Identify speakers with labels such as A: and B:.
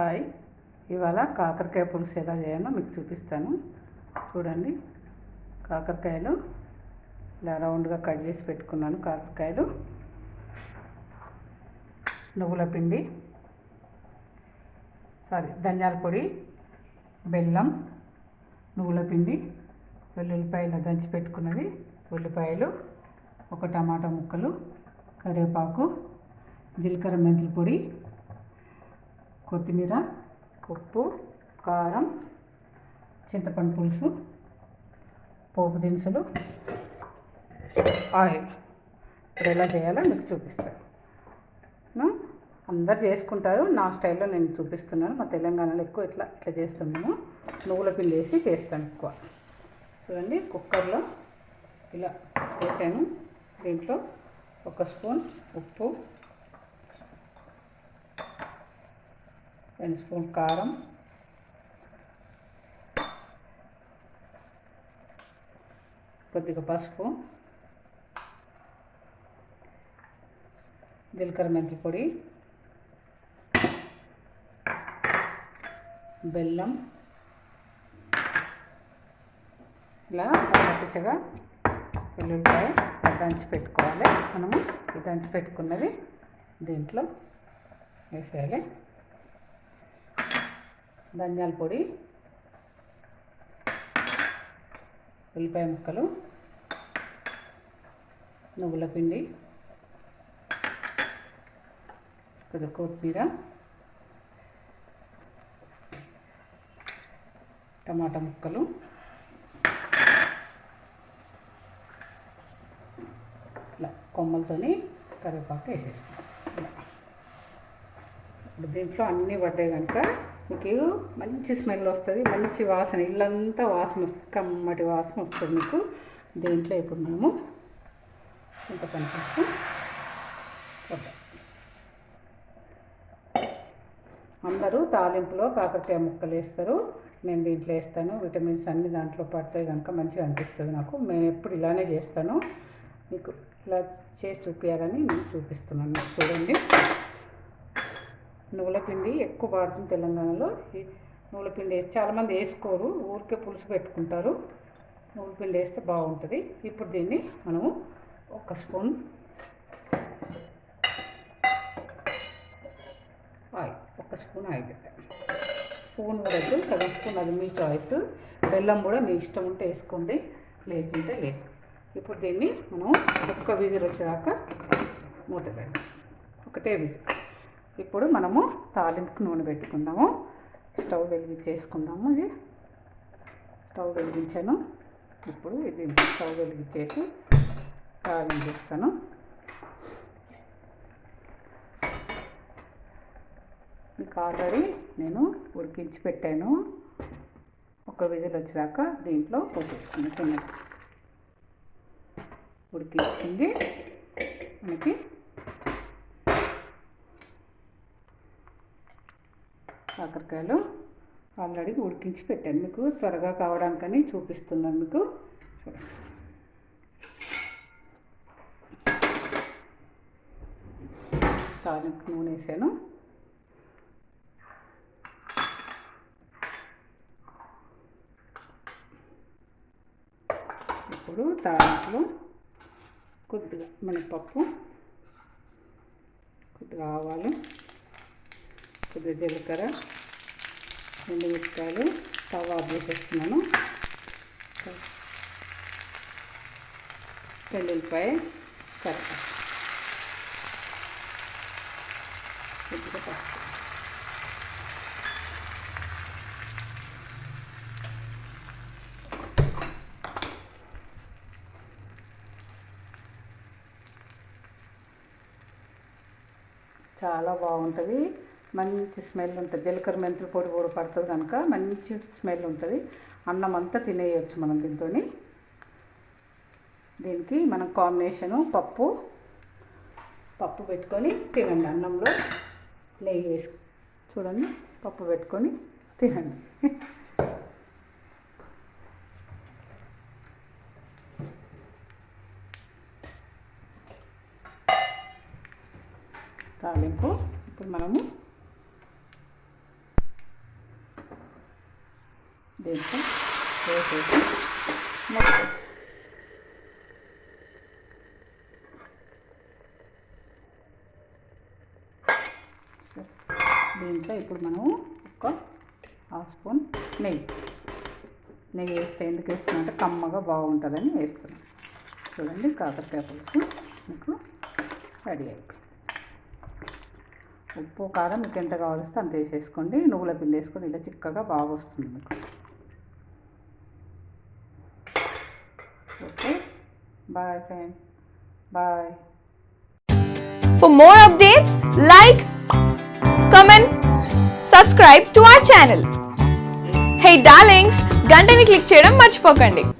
A: Hi, ఇవాళ కాకరకాయ పులుసు ఎలా చేయాలో మీకు చూపిస్తాను. చూడండి, కాకరకాయలు ఇలా రౌండ్గా కట్ చేసి పెట్టుకున్నాను. కాకరకాయలు, నువ్వుల పిండి, ధనియాల పొడి, బెల్లం, నువ్వుల పిండి, వెల్లుల్లిపాయలు దంచి పెట్టుకున్నది, ఉల్లిపాయలు, ఒక టమాటా ముక్కలు, కరివేపాకు, జీలకర్ర మెంతుల పొడి, కొత్తిమీర, ఉప్పు, కారం, చింతపండు పులుసు, పోపు దినుసులు, ఆయిల్. ఇప్పుడు ఎలా చేయాలో మీకు చూపిస్తాను. అందరు చేసుకుంటారు, నా స్టైల్లో నేను చూపిస్తున్నాను. మా తెలంగాణలో ఎక్కువ ఇట్లా చేస్తున్నాము. నువ్వుల పిండి వేసి చేస్తాను ఎక్కువ. చూడండి, కుక్కర్లో ఇలా వేసాను. దీంట్లో 1 స్పూన్ ఉప్పు, 2 స్పూన్ కారం, కొద్దిగా పసుపు, జీలకర్ర మెంతుల పొడి, బెల్లం, ఇలా పిచ్చగా వెల్లుల్లిపాయ దంచి పెట్టుకోవాలి. మనము ఈ దంచి పెట్టుకున్నది దీంట్లో వేసేయాలి. ధనియాల పొడి, ఉల్లిపాయ ముక్కలు, నువ్వుల పిండి, కొద్దిగా కొత్తిమీర, టమాటా ముక్కలు, ఇలా కొమ్మలతోని కరివేపాకు వేసేసుకుంటాం. ఇప్పుడు దీంట్లో అన్నీ పడ్డాయి కనుక మీకు మంచి స్మెల్ వస్తుంది, మంచి వాసన, ఇల్లంతా వాసన వస్తుంది, కమ్మటి వాసన వస్తుంది మీకు. దీంట్లో ఇప్పుడు మేము చింతపండు పులుసు వద్దాం. అందరూ తాలింపులో కాకరకాయ ముక్కలు వేస్తారు, నేను దీంట్లో వేస్తాను. విటమిన్స్ అన్నీ దాంట్లో పడతాయి కనుక మంచిగా అనిపిస్తుంది నాకు. మేము ఎప్పుడు ఇలానే చేస్తాను. మీకు ఇలా చేసి చూపించాలని నేను చూపిస్తున్నాను. చూడండి, నువ్వుల పిండి ఎక్కువ వాడుతుంది తెలంగాణలో. ఈ నువ్వుల పిండి చాలామంది వేసుకోరు, ఊరికే పులుసు పెట్టుకుంటారు. నువ్వుల పిండి వేస్తే బాగుంటుంది. ఇప్పుడు దీన్ని మనము 1 spoon oil, 1 spoon oil, spoon వద్దు, సగం స్పూన్, అది మీ చాయిస్. బెల్లం కూడా మీ ఇష్టం ఉంటే వేసుకోండి, లేకుంటే లేదు. ఇప్పుడు దీన్ని మనం 1 విజిల్ వచ్చేదాకా మూత పెడదాం, 1 విజిల్. ఇప్పుడు మనము తాలింపుకు నూనె పెట్టుకుందాము. స్టవ్ వెలిగించేసుకుందాము. ఇది స్టవ్ వెలిగించాను. ఇప్పుడు ఇది స్టవ్ వెలిగించేసి తాలింపు వేస్తాను. మీకు ఆల్రెడీ నేను ఉడికించి పెట్టాను. 1 విజిల్ వచ్చేదాకా దీంట్లో పోసేసుకుని ఉడికించింది మనకి. కాకరకాయలు ఆల్రెడీ ఉడికించి పెట్టాను, మీకు త్వరగా కావడానికని చూపిస్తున్నాను మీకు. చూడండి, తాలింపు నూనె వేసాను. ఇప్పుడు తాలింపులో కొద్దిగా మినపప్పు, కొద్దిగా ఆవాలు, కొద్దిగా జీలకర్ర, ఎండుమిరపకాయలు, స్టవ్ ఆఫ్ చేసేస్తున్నాను. వెల్లుల్లిపాయ, కరివేపాకు, కొద్దిగా పసుపు. చాలా బాగుంటుంది, మంచి స్మెల్ ఉంటుంది. జీలకర్ర మెంతుల పొడి కూడా పడుతుంది కనుక మంచి స్మెల్ ఉంటుంది. అన్నం అంతా తినేయచ్చు మనం దీంతో. దీనికి మనం కాంబినేషను పప్పు పెట్టుకొని తినండి. అన్నంలో నెయ్యి వేసి చూడండి, పప్పు పెట్టుకొని తినండి. తాలింపు ఇప్పుడు మనము దీంట్లో వేసేసి మొత్తం దీంట్లో ఇప్పుడు మనము ఒక హాఫ్ స్పూన్ నెయ్యి వేస్తే ఎందుకు వేస్తున్నాం అంటే కమ్మగా బాగుంటుందని వేస్తున్నాం. చూడండి కాకరకాయ పులుసు మీకు రెడీ అయిపోయింది. ఉప్పు కారం మీకు ఎంత కావాల్స్తే అంత వేసేసుకోండి. నువ్వుల పిండి వేసుకొని ఇలా చిక్కగా బాగా వస్తుంది మీకు. Okay, bye friend, bye.
B: For more updates, like, comment, subscribe to our channel. Hey darlings, గంటని click చేయడం మర్చిపోకండి.